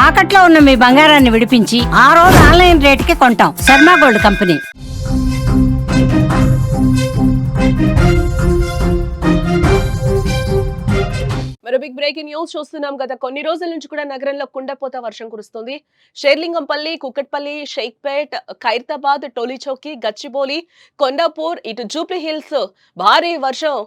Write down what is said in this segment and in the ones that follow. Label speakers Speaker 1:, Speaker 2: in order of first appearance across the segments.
Speaker 1: తాకట్లో ఉన్న మీ బంగారాన్ని విడిపించి ఆ రోజు ఆన్లైన్ రేటుకి కొంటాం. Sharma gold company.
Speaker 2: మరో బిగ్ బ్రేకింగ్ న్యూస్ చూస్తున్నాం. గత కొన్ని రోజుల నుంచి కూడా నగరంలో కుండపోత వర్షం కురుస్తుంది. షేర్లింగంపల్లి, కుకట్పల్లి, షేక్పేట్, ఖైరతాబాద్, టోలీచౌకి, గచ్చిబౌలి, కొండాపూర్, ఇటు జూబ్లీ హిల్స్ భారీ వర్షం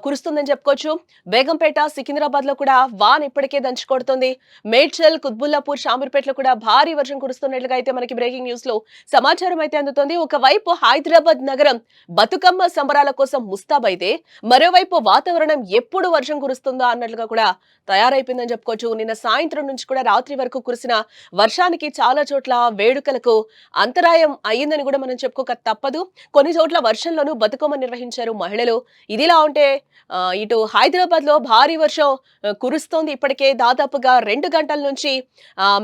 Speaker 2: కురుస్తుందని చెప్పుకోవచ్చు. బేగంపేట, సికింద్రాబాద్ లో కూడా వాన్ ఇప్పటికే దంచుకొడుతుంది. మేడ్చల్, కుత్బుల్లాపూర్, షామీర్పేటలో కూడా భారీ వర్షం కురుస్తున్నట్లుగా అయితే మనకి బ్రేకింగ్ న్యూస్ లో సమాచారం అయితే అందుతోంది. ఒకవైపు హైదరాబాద్ నగరం బతుకమ్మ సంబరాల కోసం ముస్తాబైతే, మరోవైపు వాతావరణం ఎప్పుడు వర్షం కురుస్తుందో అన్నట్లుగా కూడా తయారైపోయిందని చెప్పుకోవచ్చు. నిన్న సాయంత్రం నుంచి కూడా రాత్రి వరకు కురిసిన వర్షానికి చాలా చోట్ల వేడుకలకు అంతరాయం అయ్యిందని కూడా మనం చెప్పుకోక తప్పదు. కొన్ని చోట్ల వర్షంలోనూ బతుకమ్మ నిర్వహించారు మహిళలు. ఇదిలా ఉంటే ఇటు హైదరాబాద్ లో భారీ వర్షం కురుస్తోంది. ఇప్పటికే దాదాపుగా 2 గంటల నుంచి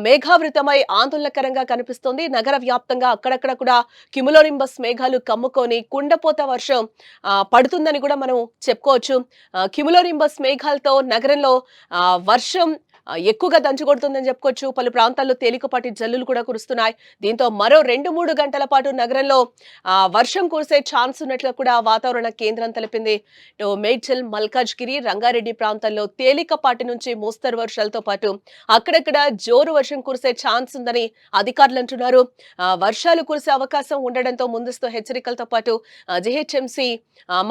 Speaker 2: మేఘావృతమై ఆందోళనకరంగా కనిపిస్తోంది. నగర వ్యాప్తంగా అక్కడక్కడ కూడా క్యుములోనింబస్ మేఘాలు కమ్ముకొని కుండపోత వర్షం పడుతుందని కూడా మనం చెప్పుకోవచ్చు. క్యుములోనింబస్ మేఘాలతో నగరంలో వర్షం ఎక్కువగా దంచుకొడుతుందని చెప్పుకోవచ్చు. పలు ప్రాంతాల్లో తేలికపాటి జల్లులు కూడా కురుస్తున్నాయి. దీంతో మరో 2-3 గంటల పాటు నగరంలో వర్షం కురిసే ఛాన్స్ ఉన్నట్లు కూడా వాతావరణ కేంద్రం తెలిపింది. మేడ్చల్, మల్కాజ్గిరి, రంగారెడ్డి ప్రాంతాల్లో తేలికపాటి నుంచి మోస్తరు వర్షాలతో పాటు అక్కడక్కడ జోరు వర్షం కురిసే ఛాన్స్ ఉందని అధికారులు అంటున్నారు. వర్షాలు కురిసే అవకాశం ఉండడంతో ముందస్తు హెచ్చరికలతో పాటు జిహెచ్ఎంసీ,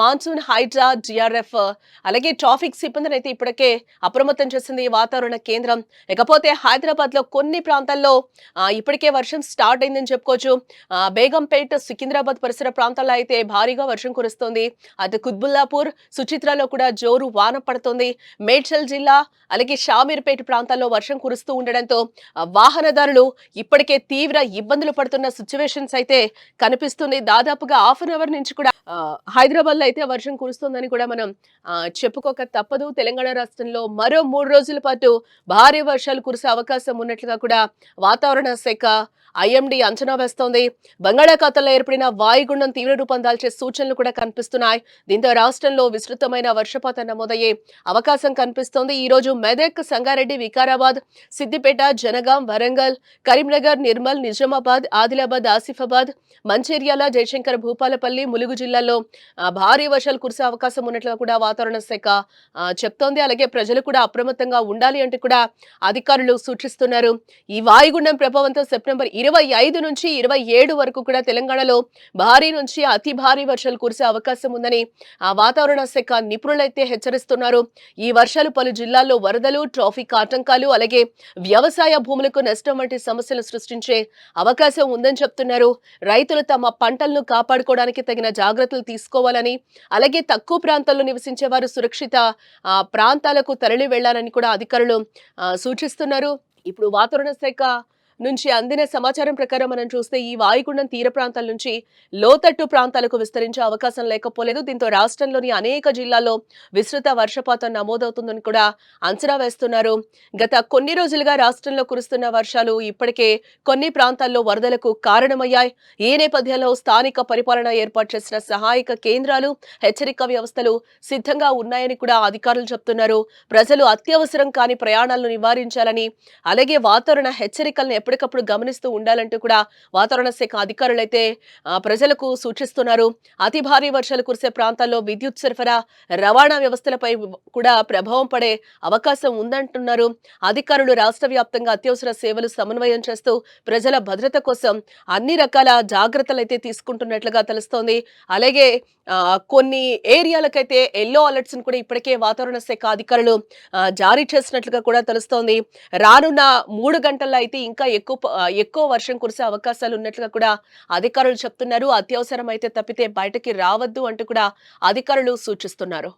Speaker 2: మాన్సూన్, హైడ్రా, జిఆర్ఎఫ్ అలాగే ట్రాఫిక్ సిబ్బందిని అయితే ఇప్పటికే అప్రమత్తం చేసింది వాతావరణ కేంద్రం. ఇకపోతే హైదరాబాద్ లో కొన్ని ప్రాంతాల్లో ఇప్పటికే వర్షం స్టార్ట్ అయిందని చెప్పుకోవచ్చు. బేగంపేట్, సికింద్రాబాద్ పరిసర ప్రాంతాల్లో అయితే భారీగా వర్షం కురుస్తోంది. అటు కుత్బుల్లాపూర్, సుచిత్రలో కూడా జోరు వాన పడుతోంది. మేడ్చల్ జిల్లా అలాగే షామీర్పేట ప్రాంతాల్లో వర్షం కురుస్తూ ఉండడంతో వాహనదారులు ఇప్పటికే తీవ్ర ఇబ్బందులు పడుతున్న సిచ్యువేషన్స్ అయితే కనిపిస్తుంది. దాదాపుగా హాఫ్ అన్ అవర్ నుంచి కూడా హైదరాబాద్ లో అయితే వర్షం కురుస్తుందని కూడా మనం చెప్పుకోక తప్పదు. తెలంగాణ రాష్ట్రంలో మరో 3 రోజుల పాటు భారీ వర్షాలు కురిసే అవకాశం ఉన్నట్లుగా కూడా వాతావరణ శాఖ ఐఎండీ అంచనా వేస్తోంది. బంగాళాఖాతంలో ఏర్పడిన వాయుగుండం తీవ్ర రూపం దాల్చే సూచనలు కూడా కనిపిస్తున్నాయి. దీంతో రాష్ట్రంలో విస్తృతమైన వర్షపాతం నమోదయ్యే అవకాశం కనిపిస్తోంది. ఈ రోజు మెదక్, సంగారెడ్డి, వికారాబాద్, సిద్దిపేట, జనగాం, వరంగల్, కరీంనగర్, నిర్మల్, నిజామాబాద్, ఆదిలాబాద్, ఆసిఫాబాద్, మంచిర్యాల, జయశంకర్, భూపాలపల్లి, ములుగు జిల్లాల్లో భారీ వర్షాలు కురిసే అవకాశం ఉన్నట్లుగా కూడా వాతావరణ శాఖ చెప్తోంది. అలాగే ప్రజలు కూడా అప్రమత్తంగా ఉండాలి అంటూ కూడా అధికారులు సూచిస్తున్నారు. ఈ వాయుగుండం ప్రభావంతో సెప్టెంబర్ 25 నుంచి 27 వరకు కూడా తెలంగాణలో భారీ నుంచి అతి భారీ వర్షాలు కురిసే అవకాశం ఉందని వాతావరణ శాఖ నిపుణులైతే హెచ్చరిస్తున్నారు. ఈ వర్షాలు పలు జిల్లాల్లో వరదలు, ట్రాఫిక్ ఆటంకాలు అలాగే వ్యవసాయ భూములకు నష్టం వంటి సమస్యలు సృష్టించే అవకాశం ఉందని చెప్తున్నారు. రైతులు తమ పంటలను కాపాడుకోవడానికి తగిన జాగ్రత్తలు తీసుకోవాలని అలాగే తక్కువ ప్రాంతాల్లో నివసించే వారు సురక్షిత ప్రాంతాలకు తరలి వెళ్లాలని కూడా అధికారులు సూచిస్తున్నారు. ఇప్పుడు వాతావరణ శాఖ నుంచి అందిన సమాచారం ప్రకారం మనం చూస్తే ఈ వాయుగుండం తీర ప్రాంతాల నుంచి లోతట్టు ప్రాంతాలకు విస్తరించే అవకాశం లేకపోలేదు. దీంతో రాష్ట్రంలోని అనేక జిల్లాల్లో విస్తృత వర్షపాతం నమోదవుతుందని కూడా అంచనా వేస్తున్నారు. గత కొన్ని రోజులుగా రాష్ట్రంలో కురుస్తున్న వర్షాలు ఇప్పటికే కొన్ని ప్రాంతాల్లో వరదలకు కారణమయ్యాయి. ఈ నేపథ్యంలో స్థానిక పరిపాలన ఏర్పాటు చేసిన సహాయక కేంద్రాలు, హెచ్చరిక వ్యవస్థలు సిద్ధంగా ఉన్నాయని కూడా అధికారులు చెప్తున్నారు. ప్రజలు అత్యవసరం కాని ప్రయాణాలను నివారించాలని అలాగే వాతావరణ హెచ్చరికలను ఎప్పటికప్పుడు గమనిస్తూ ఉండాలంటూ కూడా వాతావరణ శాఖ అధికారులు అయితే ప్రజలకు సూచిస్తున్నారు. అతి భారీ వర్షాలు కురిసే ప్రాంతాల్లో విద్యుత్ సరఫరా, రవాణా వ్యవస్థలపై కూడా ప్రభావం పడే అవకాశం ఉందంటున్నారు అధికారులు. రాష్ట్ర వ్యాప్తంగా అత్యవసర సేవలు సమన్వయం చేస్తూ ప్రజల భద్రత కోసం అన్ని రకాల జాగ్రత్తలు అయితే తీసుకుంటున్నట్లుగా తెలుస్తోంది. అలాగే కొన్ని ఏరియాలకైతే ఎల్లో అలర్ట్స్ కూడా ఇప్పటికే వాతావరణ శాఖ అధికారులు జారీ చేసినట్లుగా కూడా తెలుస్తోంది. రానున్న 3 గంటల్లో అయితే ఇంకా ఎక్కువ వర్షం కురిసే అవకాశాలు ఉన్నట్లుగా కూడా అధికారులు చెప్తున్నారు. అత్యవసరం అయితే తప్పితే బయటకి రావద్దు అంటూ కూడా అధికారులు సూచిస్తున్నారు.